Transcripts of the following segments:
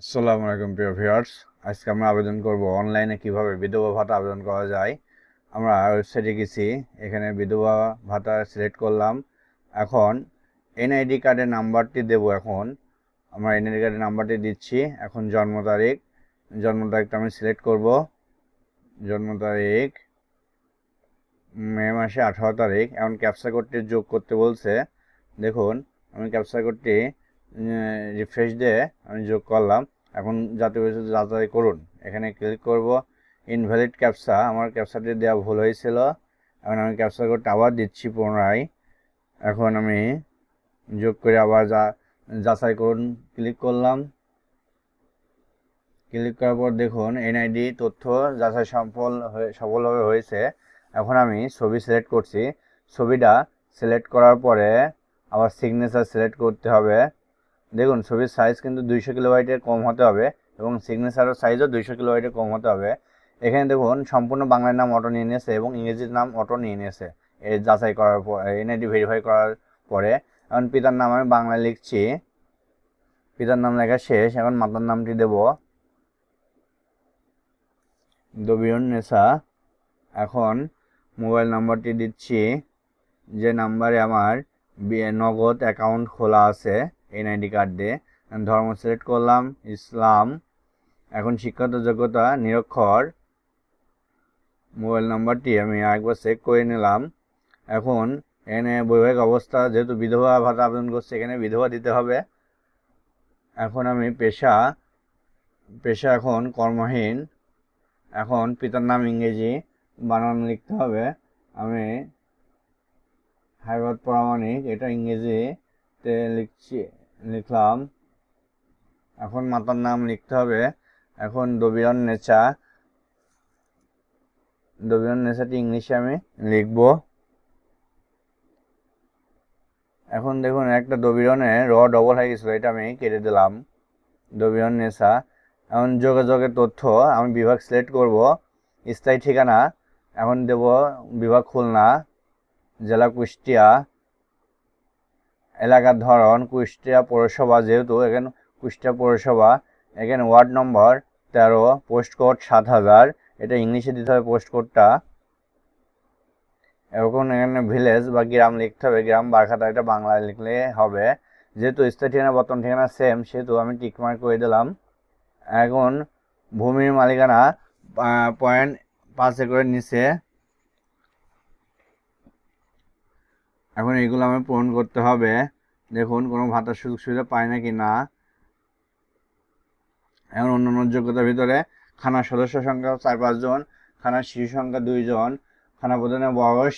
আসসালামু আলাইকুম প্রিয় ভিউয়ার্স। আজকে আমরা আবেদন করব অনলাইনে কিভাবে বিধবা ভাতা আবেদন করা যায়। আমরা ওয়েবসাইটে গেছি, এখানে বিধবা ভাতা সিলেক্ট করলাম। এখন এনআইডি কার্ডের নাম্বারটি দেব। এখন আমরা এনআইডি কার্ডের নাম্বারটি দিচ্ছি। এখন জন্ম তারিখটা আমি সিলেক্ট করব। জন্ম তারিখ মে মাসে 18 তারিখ। এখন ক্যাপচা কোডটি যোগ করতে বলছে। দেখুন, আমি ক্যাপচা কোডটি রিফ্রেশ দিয়ে আমি যোগ করলাম। এখন জাতীয় পরিচয় যাচাই করুন, এখানে ক্লিক করব। ইনভ্যালিড ক্যাপচা, আমার ক্যাপচাটি দেওয়া ভুল হয়েছিল। এখন আমি ক্যাপচা কোডটা আবার দিচ্ছি পুনরায়। এখন আমি যোগ করে আবার যাচাই করুন ক্লিক করলাম। ক্লিক করার পর দেখুন এনআইডি তথ্য যাচাই সফলভাবে হয়েছে। এখন আমি ছবি সিলেক্ট করছি। ছবিটা সিলেক্ট করার পরে আবার সিগনেচার সিলেক্ট করতে হবে। দেখুন, ছবির সাইজ কিন্তু 200 কিলোবাইটের কম হতে হবে এবং সিগনেচারের সাইজও 200 কিলোবাইটের কম হতে হবে। এখানে দেখুন সম্পূর্ণ বাংলার নাম অটো নিয়ে নিয়েছে এবং ইংরেজির নাম অটো নিয়ে নিয়েছে। এই যাচাই করার পর, এনআইডি ভেরিফাই করার পরে এখন পিতার নাম আমি বাংলায় লিখছি। পিতার নাম লেখা শেষ। এখন মাতার নামটি দেব দবিয়ন নেসা। এখন মোবাইল নাম্বারটি দিচ্ছি, যে নাম্বারে আমার নগদ অ্যাকাউন্ট খোলা আছে এনআইডি কার্ড দিয়ে। ধর্ম সিলেক্ট করলাম ইসলাম। এখন শিক্ষাগত যোগ্যতা নিরক্ষর। মোবাইল নাম্বারটি আমি আরেকবার চেক করে নিলাম। এখন এখানে বৈবাহিক অবস্থা, যেহেতু বিধবা ভাতা আবেদন করছে, এখানে বিধবা দিতে হবে। এখন আমি পেশা এখন কর্মহীন। এখন পিতার নাম ইংরেজি বানান লিখতে হবে। আমি হাইবাদ প্রামাণিক, এটা ইংরেজিতে লিখলাম। এখন মাতার নাম লিখতে হবে। এখন দবিয়ন নেচাটি ইংলিশে আমি লিখব। এখন দেখুন একটা দবিয়নে ডবল হয়ে গেছিলো, এটা আমি কেটে দিলাম। দবিয়ন নেচা। এখন যোগাযোগের তথ্য আমি বিভাগ সিলেক্ট করব। স্থায়ী ঠিকানা এখন দেব বিভাগ খুলনা, জেলা কুষ্টিয়া, এলাকার ধরন কুষ্টিয়া পৌরসভা, যেহেতু এখানে কুষ্টিয়া পৌরসভা। এখানে ওয়ার্ড নম্বর 13, পোস্ট কোড 7000, এটা ইংলিশে দিতে হবে পোস্ট কোডটা। এখন এখানে ভিলেজ বা গ্রাম লিখতে হবে, গ্রাম বারখাতা, এটা বাংলায় লিখলে হবে। যেহেতু স্থায়ী ঠিকানা বর্তমান ঠিকানা সেম, সেহেতু আমি টিকমার্ক করে দিলাম। এখন ভূমির মালিকানা 0.5 একরের নিচে। এখন এইগুলো আমি পূরণ করতে হবে। দেখুন কোনো ভাতার সুযোগ সুবিধা পায় নাকি না। এখন অন্যান্য যোগ্যতার ভিতরে খানার সদস্য সংখ্যা 4-5 জন, খানার শিশু সংখ্যা 2 জন, খানা প্রধানের বয়স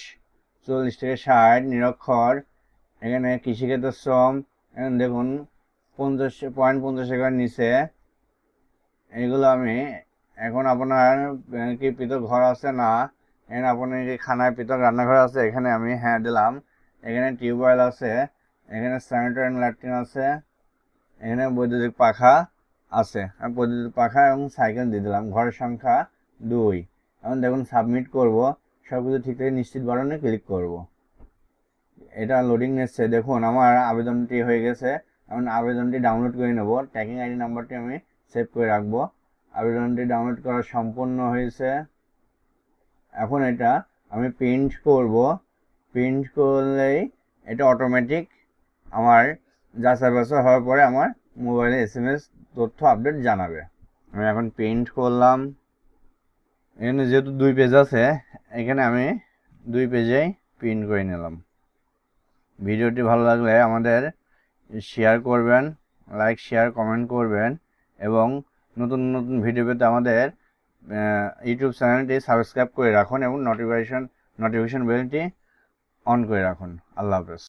40 থেকে 60, নিরক্ষর। এখানে কৃষিক্ষেত্র শ্রম, এখন দেখুন 50.50 একরের নিচে। এইগুলো আমি এখন আপনার কি পৃথক ঘর আছে না, এখানে আপনার কি খানায় পৃথক রান্নাঘর আছে, এখানে আমি হ্যাঁ দিলাম। এখানে টিউবওয়েল আছে, এখানে স্যানিটারি অ্যান্ড ল্যাট্রিন আছে, এখানে বৈদ্যুতিক পাখা আছে। আমি বৈদ্যুতিক পাখা এবং সাইকেল দিয়ে দিলাম। ঘরের সংখ্যা 2। এখন দেখুন সাবমিট করব। সব কিছু ঠিক থেকে নিশ্চিত বাটনে ক্লিক করব। এটা লোডিং নিচ্ছে। দেখুন আমার আবেদনটি হয়ে গেছে। এখন আবেদনটি ডাউনলোড করে নেব। ট্র্যাকিং আইডি নাম্বারটি আমি সেভ করে রাখবো। আবেদনটি ডাউনলোড করা সম্পূর্ণ হয়েছে। এখন এটা আমি প্রিন্ট করব। প্রিন্ট করলেই এটা অটোমেটিক আমার যাচাই বাছাই হওয়ার পরে আমার মোবাইলে SMS তথ্য আপডেট জানাবে। আমি এখন প্রিন্ট করলাম। এখানে যেহেতু 2 পেজ আছে, এখানে আমি 2 পেজেই প্রিন্ট করে নিলাম। ভিডিওটি ভালো লাগলে আমাদের শেয়ার করবেন, লাইক শেয়ার কমেন্ট করবেন এবং নতুন নতুন ভিডিও পেতে আমাদের ইউটিউব চ্যানেলটি সাবস্ক্রাইব করে রাখুন এবং নোটিফিকেশন বেলটি অন করে রাখুন। আল্লাহ হাফেজ।